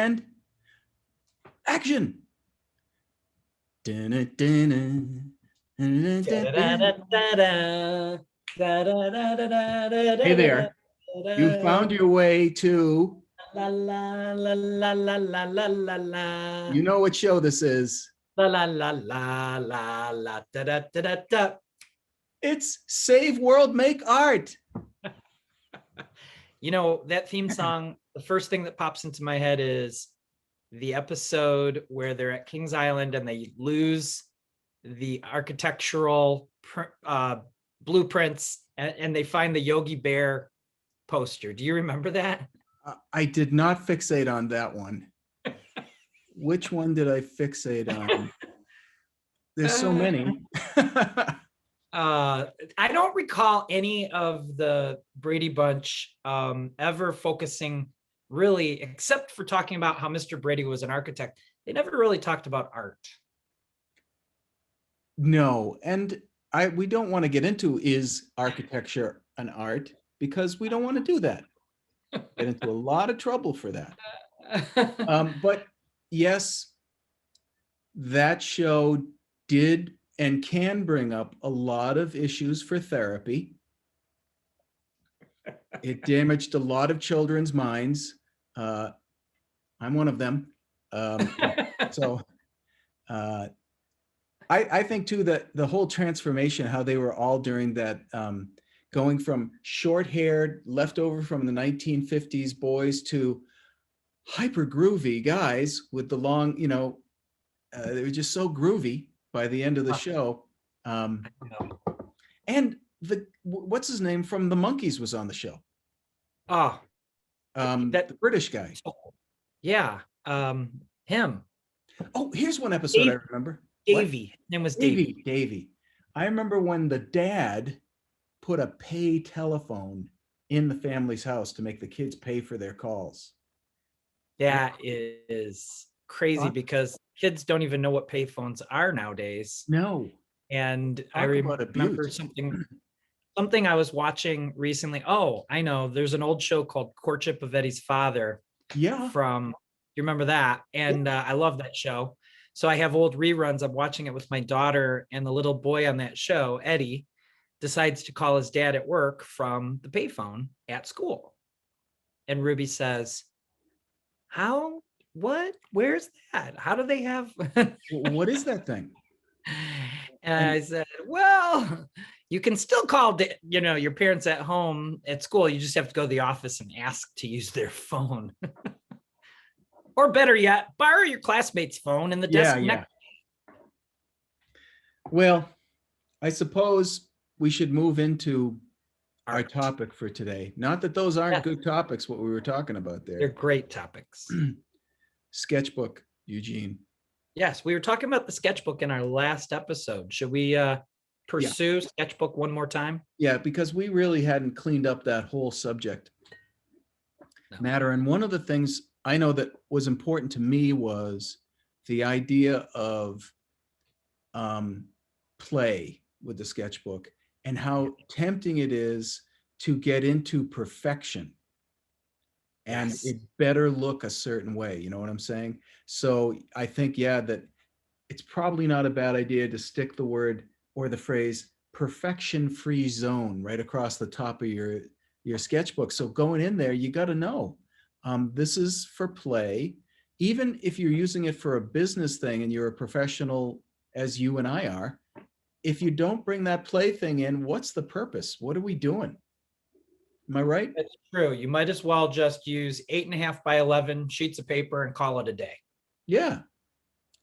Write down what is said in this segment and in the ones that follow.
and action. Hey there, you found your way to, La la la la la la la la la. you know what show this is. La la la la la la da da da da da. It's Save World, Make Art. You know, that theme song, the first thing that pops into my head is the episode where they're at Kings Island and they lose the architectural blueprints and they find the Yogi Bear poster. Do you remember that? I did not fixate on that one. Which one did I fixate on? There's so many. I don't recall any of the Brady Bunch ever focusing really, except for talking about how Mr. Brady was an architect. They never really talked about art. No, and we don't want to get into is architecture an art, because we don't want to do that. Get into a lot of trouble for that. But yes, that show did and can bring up a lot of issues for therapy. It damaged a lot of children's minds. I'm one of them. I think too that the whole transformation, how they were all during that, going from short-haired, leftover from the 1950s boys to hyper groovy guys with the long, they were just so groovy by the end of the show. And what's his name from the Monkees was on the show. The British guy. Yeah, him. Oh, here's one episode I remember. Davey. His name was Davey. Davey. I remember when the dad put a pay telephone in the family's house to make the kids pay for their calls. That is crazy because kids don't even know what payphones are nowadays. No. And I remember something I was watching recently. Oh, I know. There's an old show called Courtship of Eddie's Father. Yeah. You remember that? And I love that show. So I have old reruns. I'm watching it with my daughter, and the little boy on that show, Eddie, decides to call his dad at work from the payphone at school. And Ruby says, where's that? How do they have? What is that thing? And I said, well, you can still call, your parents at home at school. You just have to go to the office and ask to use their phone. Or better yet, borrow your classmate's phone in the desk next. Well, I suppose we should move into our topic for today. Not that those aren't good topics, what we were talking about there. They're great topics. Sketchbook, Eugene. Yes, we were talking about the sketchbook in our last episode. Should we pursue sketchbook one more time? Yeah, because we really hadn't cleaned up that whole subject matter. And one of the things I know that was important to me was the idea of play with the sketchbook and how tempting it is to get into perfection and it better look a certain way. You know what I'm saying? So I think, that it's probably not a bad idea to stick the word or the phrase perfection-free zone right across the top of your sketchbook. So going in there, you got to know. This is for play. Even if you're using it for a business thing and you're a professional, as you and I are, if you don't bring that play thing in, what's the purpose? What are we doing? Am I right? That's true. You might as well just use 8.5 by 11 sheets of paper and call it a day. Yeah.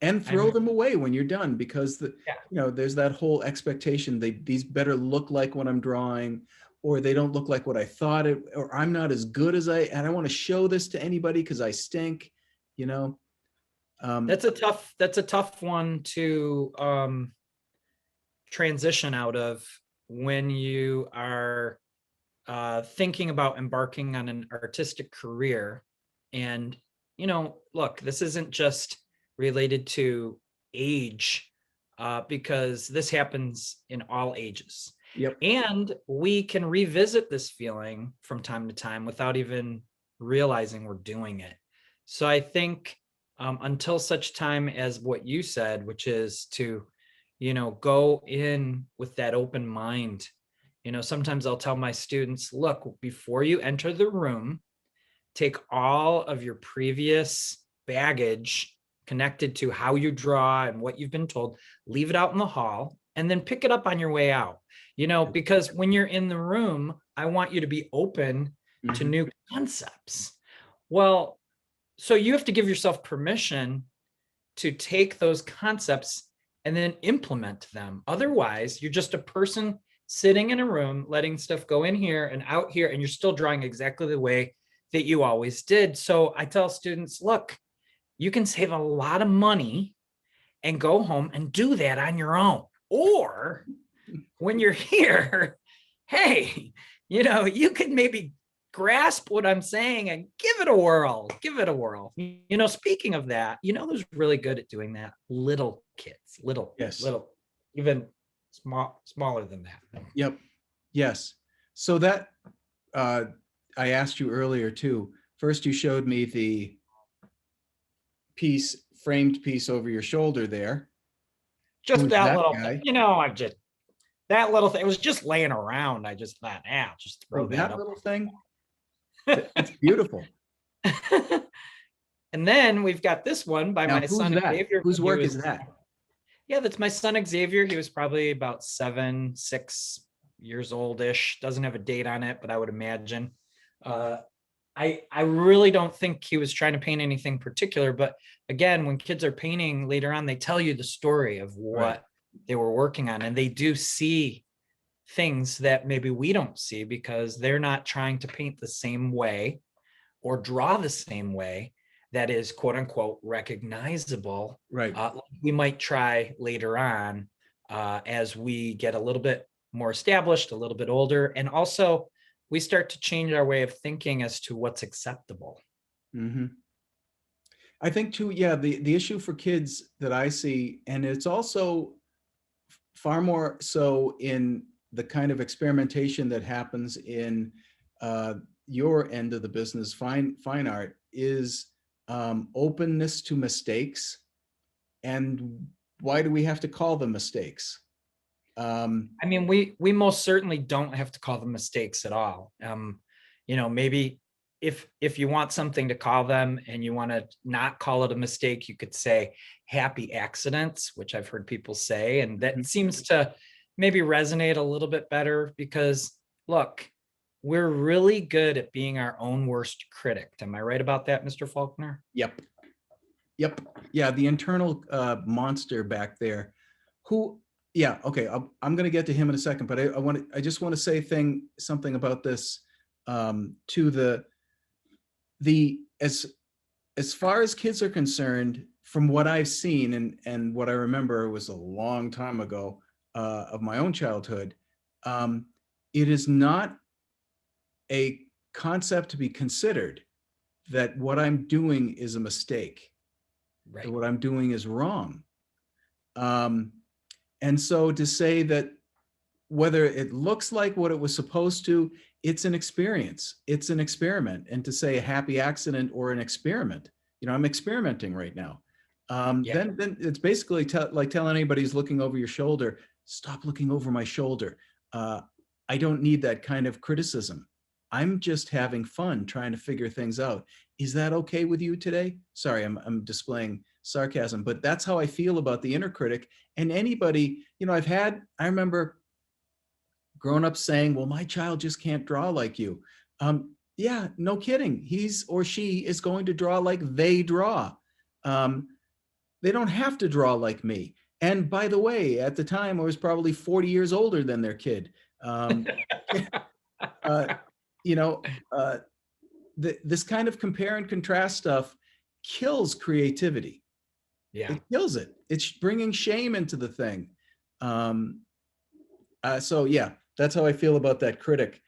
And throw them away when you're done, because there's that whole expectation. These better look like what I'm drawing, or they don't look like what I thought it, or I'm not as good as and I want to show this to anybody because I stink, That's a tough one to transition out of when you are thinking about embarking on an artistic career. And, look, this isn't just related to age, because this happens in all ages. Yep. And we can revisit this feeling from time to time without even realizing we're doing it. So I think until such time as what you said, which is to, go in with that open mind. Sometimes I'll tell my students, look, before you enter the room, take all of your previous baggage connected to how you draw and what you've been told, leave it out in the hall, and then pick it up on your way out. Because when you're in the room, I want you to be open to Mhm. new concepts. Well, so you have to give yourself permission to take those concepts and then implement them. Otherwise, you're just a person sitting in a room, letting stuff go in here and out here, and you're still drawing exactly the way that you always did. So I tell students, look, you can save a lot of money and go home and do that on your own. Or when you're here, hey, you can maybe grasp what I'm saying and give it a whirl. Give it a whirl. Speaking of that, who's really good at doing that? Little kids, Yes. little, even smaller than that. Yep. Yes. So that uh, I asked you earlier too. First, you showed me the framed piece over your shoulder there. Just Who's that that little thing, guy? that little thing. It was just laying around. I just thought, just Oh, throw that that up. little thing? It's beautiful. And then we've got this one by Now, my who's son that? Xavier. Whose He work was, is that? yeah, that's my son Xavier. He was probably about 6 years old-ish. Doesn't have a date on it, but I would imagine. Uh, I really don't think he was trying to paint anything particular, but again, when kids are painting later on, they tell you the story of Right. what they were working on, and they do see things that maybe we don't see because they're not trying to paint the same way or draw the same way that is quote unquote recognizable. Right. We might try later on as we get a little bit more established, a little bit older, and also we start to change our way of thinking as to what's acceptable. Mm-hmm. I think too, yeah, the issue for kids that I see, and it's also far more so in the kind of experimentation that happens in uh, your end of the business, fine art, is openness to mistakes. And why do we have to call them mistakes? I mean, we most certainly don't have to call them mistakes at all. Maybe if you want something to call them and you want to not call it a mistake, you could say happy accidents, which I've heard people say, and that seems to maybe resonate a little bit better because look, we're really good at being our own worst critic. Am I right about that, Mr. Faulkner? Yep. Yep. Yeah, the internal monster back there who, yeah, okay, I'm going to get to him in a second, but I just want to say something about this to the as far as kids are concerned, from what I've seen and what I remember was a long time ago of my own childhood, um, it is not a concept to be considered that what I'm doing is a mistake, Right. that what I'm doing is wrong. Um, and so to say that whether it looks like what it was supposed to, it's an experience, it's an experiment. And to say a happy accident or an experiment, I'm experimenting right now. Yeah. Then it's basically like telling anybody who's looking over your shoulder, stop looking over my shoulder. Uh, I don't need that kind of criticism. I'm just having fun trying to figure things out. Is that okay with you today? Sorry, I'm displaying sarcasm, but that's how I feel about the inner critic. And anybody, I remember grown up saying, well, my child just can't draw like you. Yeah, no kidding. He's or she is going to draw like they draw. Um, they don't have to draw like me. And by the way, at the time, I was probably 40 years older than their kid. Um, uh, you know, uh, this kind of compare and contrast stuff kills creativity. Yeah. It kills it. It's bringing shame into the thing. Um, so yeah, that's how I feel about that critic.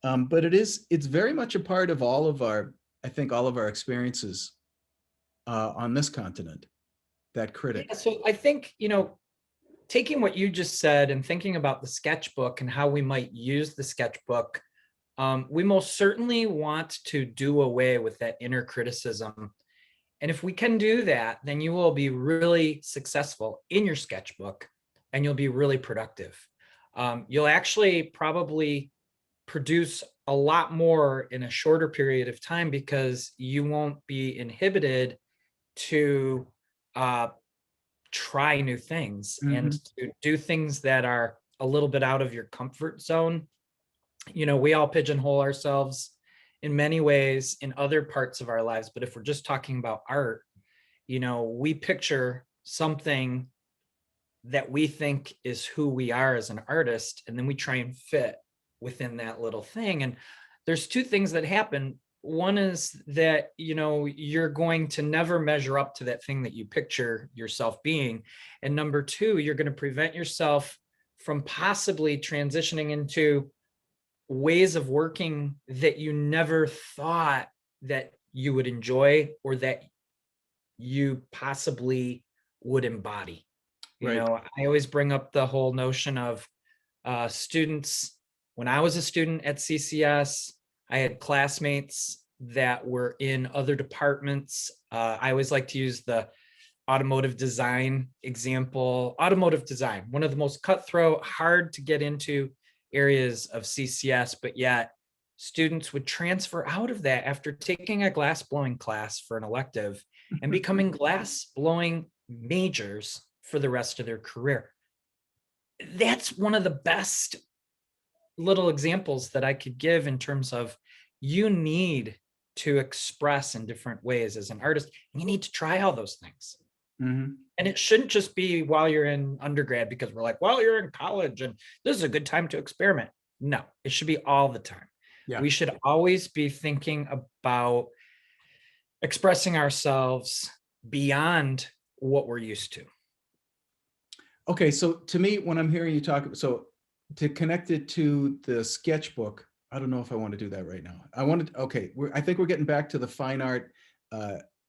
But it's very much a part of I think all of our experiences on this continent, that critic. Yeah, so I think, taking what you just said and thinking about the sketchbook and how we might use the sketchbook, we most certainly want to do away with that inner criticism And if we can do that, then you will be really successful in your sketchbook and you'll be really productive. You'll actually probably produce a lot more in a shorter period of time because you won't be inhibited to try new things and to do things that are a little bit out of your comfort zone. We all pigeonhole ourselves in many ways in other parts of our lives, but if we're just talking about art, we picture something that we think is who we are as an artist, and then we try and fit within that little thing. And there's two things that happen. One is that, you're going to never measure up to that thing that you picture yourself being. And number two, you're going to prevent yourself from possibly transitioning into ways of working that you never thought that you would enjoy or that you possibly would embody. Right. I always bring up the whole notion of students. When I was a student at CCS, I had classmates that were in other departments. I always like to use the automotive design example. Automotive design, one of the most cutthroat, hard to get into areas of CCS, but yet students would transfer out of that after taking a glass blowing class for an elective and becoming glass blowing majors for the rest of their career. That's one of the best little examples that I could give in terms of you need to express in different ways as an artist. You need to try all those things. And it shouldn't just be while you're in undergrad because we're like, well, you're in college and this is a good time to experiment. No, it should be all the time. Yeah. We should always be thinking about expressing ourselves beyond what we're used to. Okay, so to me, when I'm hearing you talk, so to connect it to the sketchbook, I don't know if I want to do that right now. I think we're getting back to the fine art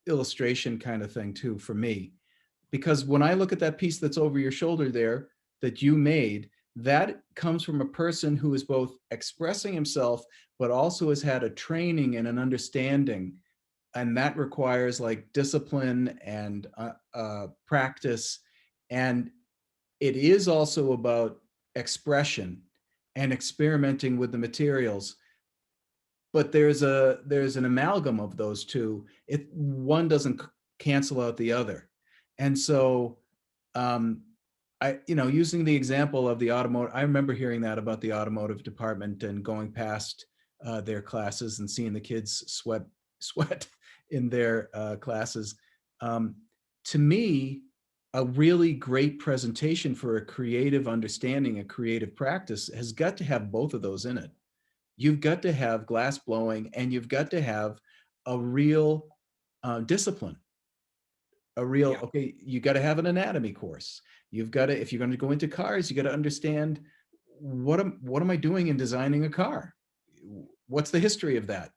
illustration kind of thing too, for me. Because when I look at that piece that's over your shoulder there that you made, that comes from a person who is both expressing himself, but also has had a training and an understanding. And that requires like discipline and practice. And it is also about expression and experimenting with the materials. But there's an amalgam of those two. One doesn't cancel out the other. And so using the example of the automotive, I remember hearing that about the automotive department and going past their classes and seeing the kids sweat in their classes. To me, a really great presentation for a creative understanding, a creative practice has got to have both of those in it. You've got to have glass blowing and you've got to have a real discipline. Okay, you got to have an anatomy course. You've got to, if you're going to go into cars, you got to understand what am I doing in designing a car? What's the history of that?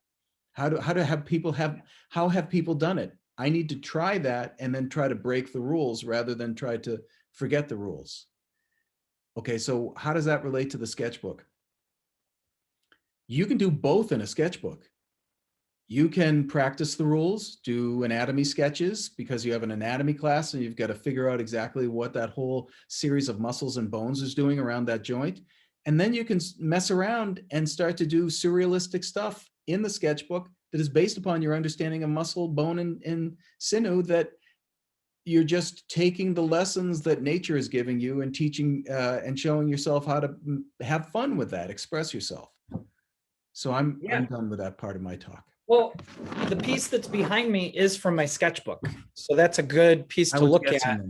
How have people done it? I need to try that and then try to break the rules rather than try to forget the rules. Okay, so how does that relate to the sketchbook? You can do both in a sketchbook. You can practice the rules, do anatomy sketches because you have an anatomy class and you've got to figure out exactly what that whole series of muscles and bones is doing around that joint. And then you can mess around and start to do surrealistic stuff in the sketchbook that is based upon your understanding of muscle, bone, and sinew, that you're just taking the lessons that nature is giving you and teaching and showing yourself how to have fun with that, express yourself. So I'm done with that part of my talk. Well, the piece that's behind me is from my sketchbook. So that's a good piece to look at.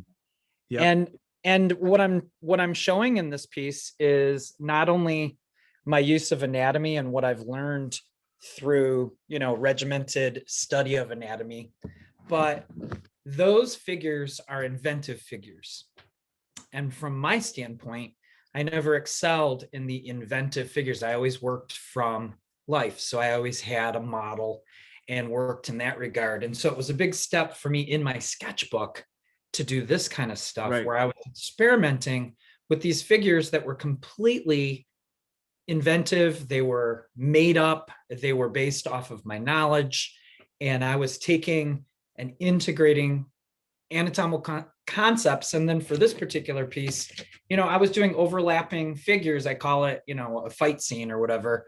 Yep. And what I'm showing in this piece is not only my use of anatomy and what I've learned through, regimented study of anatomy, but those figures are inventive figures. And from my standpoint, I never excelled in the inventive figures. I always worked from life. So I always had a model and worked in that regard. And so it was a big step for me in my sketchbook to do this kind of stuff, right, where I was experimenting with these figures that were completely inventive. They were made up. They were based off of my knowledge. And I was taking and integrating anatomical concepts. And then for this particular piece, I was doing overlapping figures. I call it, a fight scene or whatever.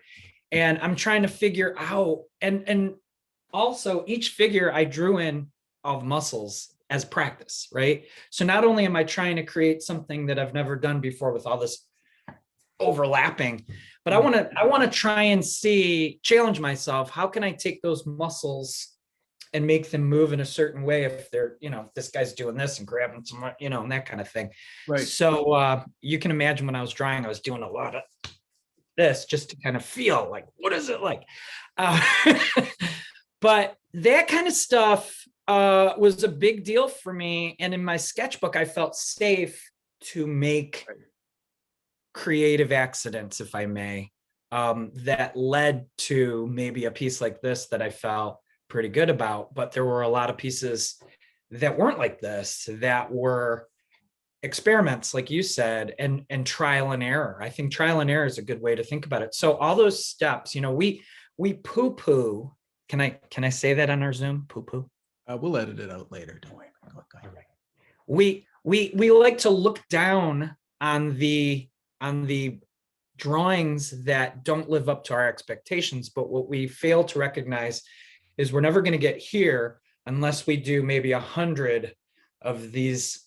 And I'm trying to figure out, and also each figure I drew in all the muscles as practice, right? So not only am I trying to create something that I've never done before with all this overlapping, but I want to try and challenge myself. How can I take those muscles and make them move in a certain way if they're, if this guy's doing this and grabbing some, and that kind of thing. Right. So you can imagine when I was drawing, I was doing a lot of this just to kind of feel like, what is it like? But that kind of stuff was a big deal for me. And in my sketchbook, I felt safe to make creative accidents, if I may, that led to maybe a piece like this that I felt pretty good about. But there were a lot of pieces that weren't like this, that were experiments, like you said, and trial and error. I think trial and error is a good way to think about it. So all those steps, we poo-poo. Can I say that on our Zoom? Poo-poo? We'll edit it out later. Don't worry. Go ahead. We like to look down on the drawings that don't live up to our expectations. But what we fail to recognize is we're never going to get here unless we do maybe 100 of these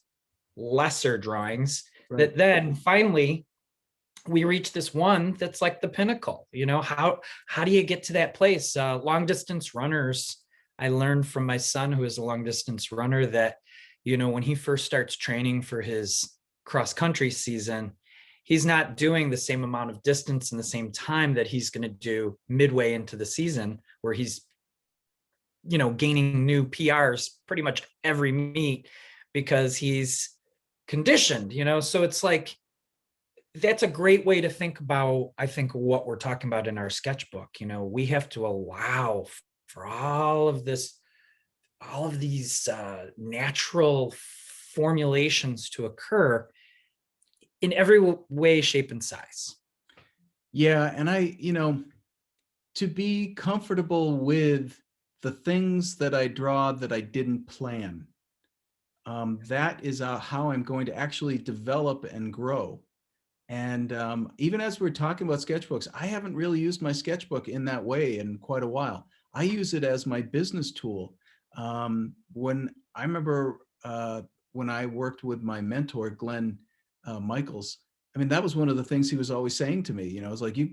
lesser drawings, right, that then finally we reach this one that's like the pinnacle. How do you get to that place? Long distance runners, I learned from my son, who is a long distance runner, that when he first starts training for his cross country season, he's not doing the same amount of distance in the same time that he's going to do midway into the season, where he's gaining new PRs pretty much every meet because he's conditioned. So it's like, that's a great way to think about, I think, what we're talking about in our sketchbook. We have to allow for all of these natural formulations to occur in every way, shape, and size. Yeah. And to be comfortable with the things that I draw that I didn't plan, that is how I'm going to actually develop and grow. And even as we're talking about sketchbooks, I haven't really used my sketchbook in that way in quite a while. I use it as my business tool. When I remember when I worked with my mentor, Glenn Michaels, that was one of the things he was always saying to me. It was like, you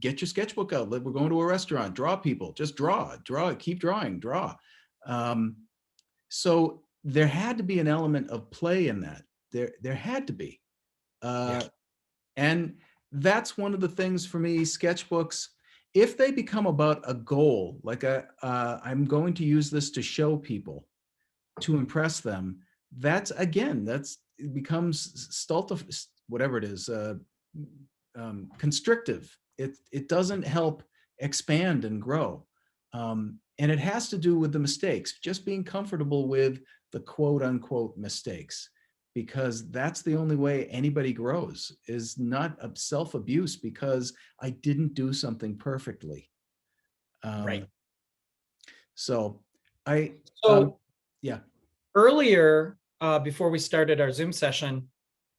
get your sketchbook out. We're going to a restaurant, draw people, just draw, keep drawing, draw. So there had to be an element of play in that. There had to be. And that's one of the things for me, sketchbooks, if they become about a goal, like I'm going to use this to show people, to impress them, it becomes whatever it is, constrictive. It doesn't help expand and grow. And it has to do with the mistakes, just being comfortable with the quote unquote mistakes, because that's the only way anybody grows, is not self-abuse because I didn't do something perfectly. Right. So yeah. Earlier, before we started our Zoom session,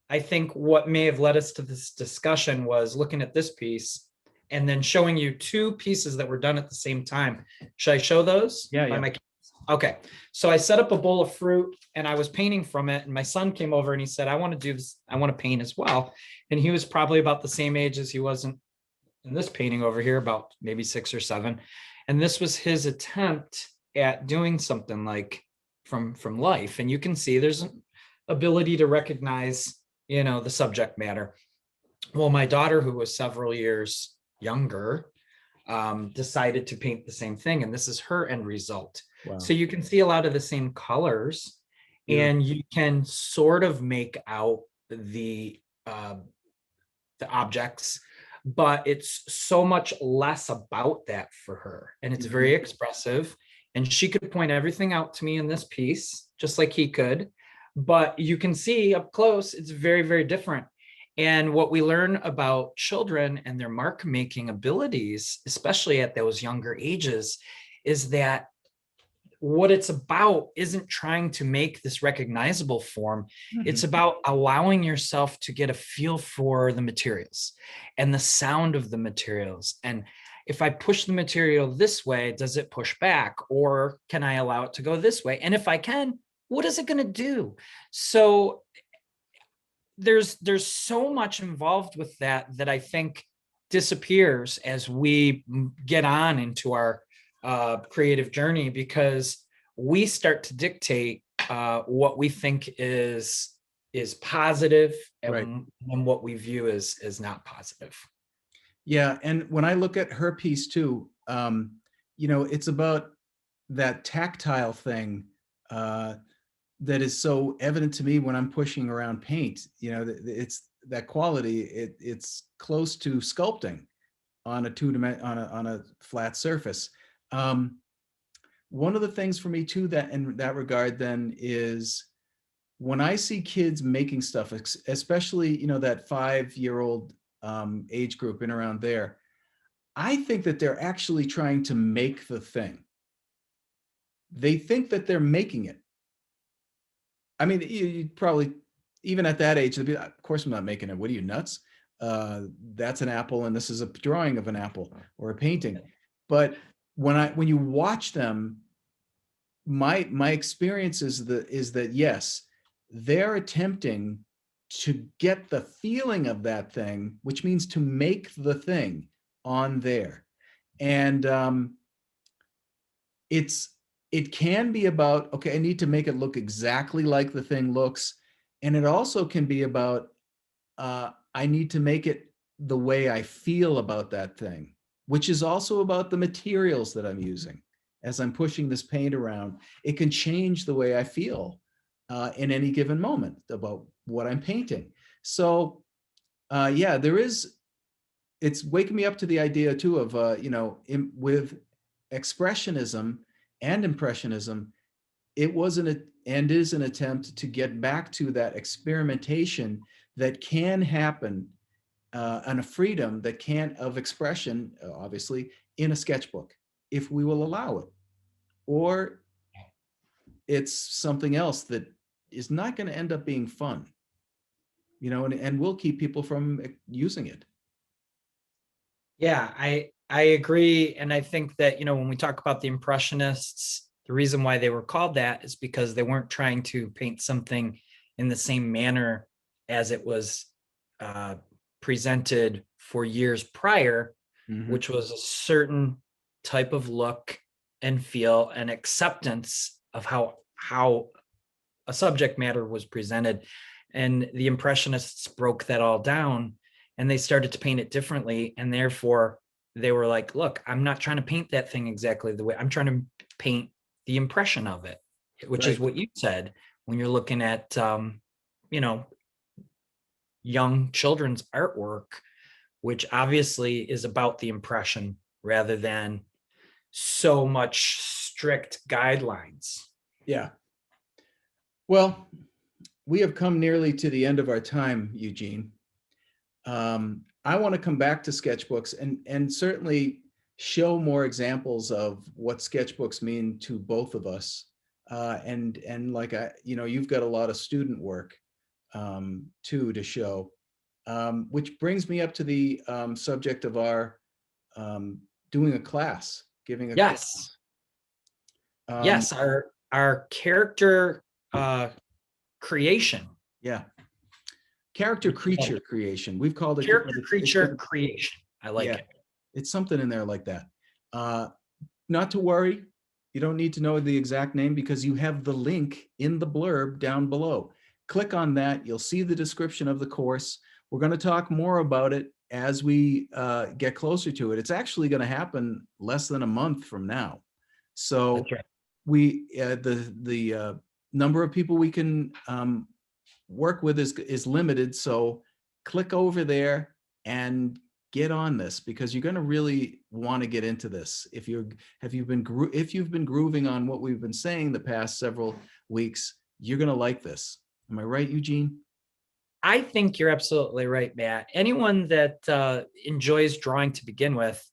I think what may have led us to this discussion was looking at this piece and then showing you two pieces that were done at the same time. Should I show those? Yeah. Okay. So I set up a bowl of fruit and I was painting from it. And my son came over and he said, I want to do this. I want to paint as well. And he was probably about the same age as he was in this painting over here, about maybe 6 or 7. And this was his attempt at doing something like from life. And you can see there's an ability to recognize, the subject matter. Well, my daughter, who was several years younger, decided to paint the same thing. And this is her end result. Wow. So you can see a lot of the same colors, and you can sort of make out the objects, but it's so much less about that for her. And it's very expressive. And she could point everything out to me in this piece, just like he could. But you can see up close, it's very, very different. And what we learn about children and their mark making abilities, especially at those younger ages, is that what it's about isn't trying to make this recognizable form. It's Mhm. about allowing yourself to get a feel for the materials and the sound of the materials. And if I push the material this way, does it push back? Or can I allow it to go this way? And if I can, what is it going to do? So there's so much involved with that I think disappears as we get on into our creative journey, because we start to dictate what we think is positive, Right. and what we view as not positive. Yeah, and when I look at her piece too, it's about that tactile thing uh, that is so evident to me when I'm pushing around paint. It's that quality. It's close to sculpting on a on a flat surface. Um, One of the things for me too, that in that regard then, is when I see kids making stuff, especially that 5-year-old age group in around there, I think that they're actually trying to make the thing. They think that they're making it. I mean, you probably, even at that age, they'd be, of course I'm not making it. What are you, nuts? That's an apple, and this is a drawing of an apple or a painting. But when you watch them, my experience is that yes, they're attempting to get the feeling of that thing, which means to make the thing on there. And it's it can be about, okay, I need to make it look exactly like the thing looks, and it also can be about, I need to make it the way I feel about that thing, which is also about the materials that I'm using. As I'm pushing this paint around, it can change the way I feel in any given moment about what I'm painting. So yeah, it's waking me up to the idea too of with expressionism and impressionism, it was and is an attempt to get back to that experimentation that can happen, and a freedom that can of expression, obviously, in a sketchbook, if we will allow it. Or it's something else that is not going to end up being fun, and will keep people from using it. Yeah, I agree, and I think that when we talk about the Impressionists, the reason why they were called that is because they weren't trying to paint something in the same manner as it was uh, presented for years prior, Mm-hmm. which was a certain type of look and feel and acceptance of how a subject matter was presented. And the Impressionists broke that all down, and they started to paint it differently. And therefore, they were like, look, I'm not trying to paint that thing exactly the way I'm trying to paint the impression of it, which is Right. what you said when you're looking at, you know, young children's artwork, which obviously is about the impression rather than so much strict guidelines. Yeah. Well, we have come nearly to the end of our time, Eugene. I want to come back to sketchbooks and certainly show more examples of what sketchbooks mean to both of us. And like you've got a lot of student work too to show, which brings me up to the subject of our um, doing a class, giving a class. Yes. Um, Yes, our character creation. yeah, character creature creation. We've called it. Character It's creature creation. I like yeah, it. it's something in there like that. Uh, Not to worry, you don't need to know the exact name because you have the link in the blurb down below. Click on that, you'll see the description of the course. We're going to talk more about it as we get closer to it. It's actually going to happen less than a month from now. So That's right. the number of people we can work with is limited. So click over there and get on this, because you're going to really want to get into this. If you've been grooving on what we've been saying the past several weeks, you're going to like this. Am I right, Eugene? I think you're absolutely right, Matt. Anyone that enjoys drawing to begin with,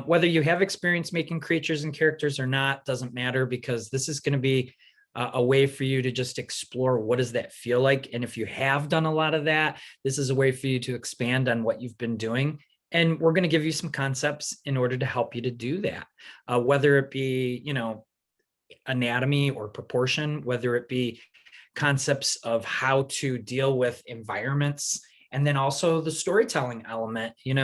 Whether you have experience making creatures and characters or not, doesn't matter, because this is going to be a way for you to just explore what does that feel like. And if you have done a lot of that, this is a way for you to expand on what you've been doing. And we're going to give you some concepts in order to help you to do that, whether it be, anatomy or proportion, whether it be concepts of how to deal with environments, and then also the storytelling element. You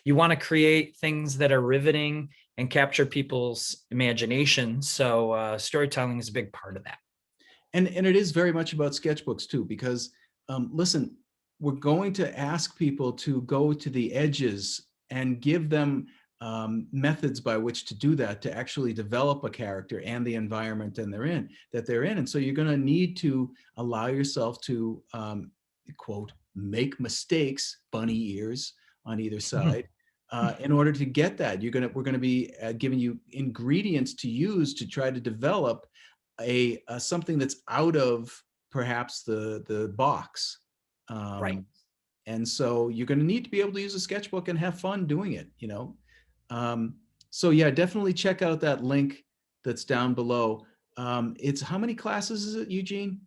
want to create things that are riveting and capture people's imagination. So storytelling is a big part of that. And it is very much about sketchbooks too, because listen, we're going to ask people to go to the edges and give them methods by which to do that, to actually develop a character and the environment that they're in. And so you're going to need to allow yourself to quote, make mistakes, bunny ears on either side, in order to get that. We're going to be giving you ingredients to use to try to develop a something that's out of perhaps the box. Right. And so you're going to need to be able to use a sketchbook and have fun doing it, so yeah, definitely check out that link that's down below. It's how many classes is it, Eugene?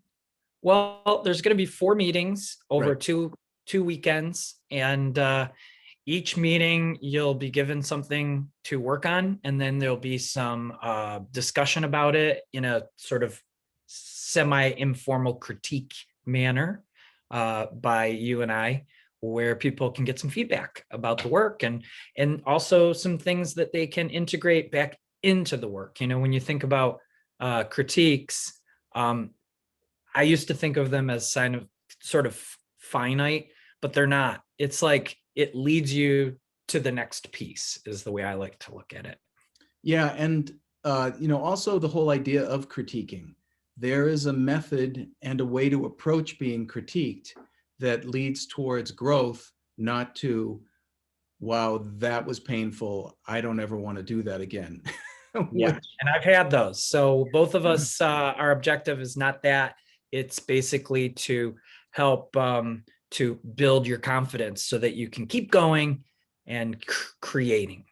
Well, there's going to be 4 meetings over Right. two weekends, and each meeting you'll be given something to work on, and then there'll be some discussion about it in a sort of semi-informal critique manner by you and I, where people can get some feedback about the work, and also some things that they can integrate back into the work. When you think about critiques, I used to think of them as sort of finite, but they're not. It's like it leads you to the next piece, is the way I like to look at it. Yeah, and also the whole idea of critiquing. There is a method and a way to approach being critiqued that leads towards growth, not to, wow, that was painful, I don't ever want to do that again. Yeah, and I've had those. So both of us, our objective is not that. It's basically to help to build your confidence so that you can keep going and creating.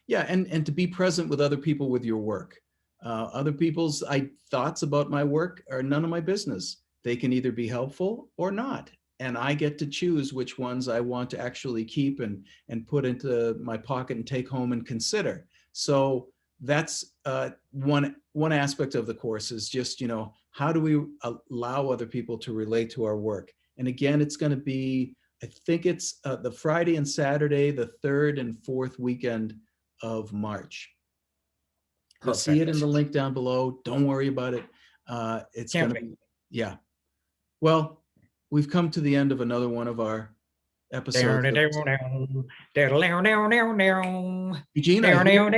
Yeah, and to be present with other people with your work. Other people's thoughts about my work are none of my business. They can either be helpful or not. And I get to choose which ones I want to actually keep and put into my pocket and take home and consider. So that's one aspect of the course, is just, how do we allow other people to relate to our work? And again, it's going to be, I think it's the Friday and Saturday, the 3rd and 4th weekend of March. You'll see it in the link down below. Don't worry about it. It's going to be, yeah. Well, we've come to the end of another one of our episodes. Eugene, I hear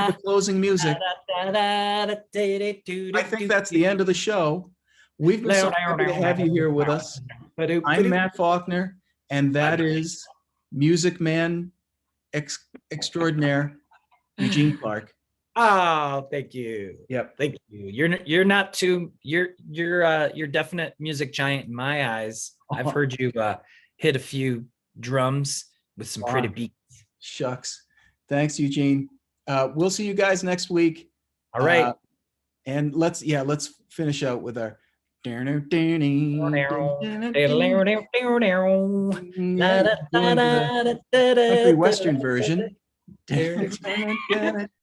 the closing music. I think that's the end of the show. We've been so happy to have you here with us. I'm Matt Faulkner, and that is Music Man extraordinaire, Eugene Clark. Oh, thank you. Yep. Thank you. You're not too, you're definite music giant in my eyes. I've heard you hit a few drums with some pretty beats. Shucks. Thanks, Eugene. We'll see you guys next week. All right. And let's finish out with our country western version.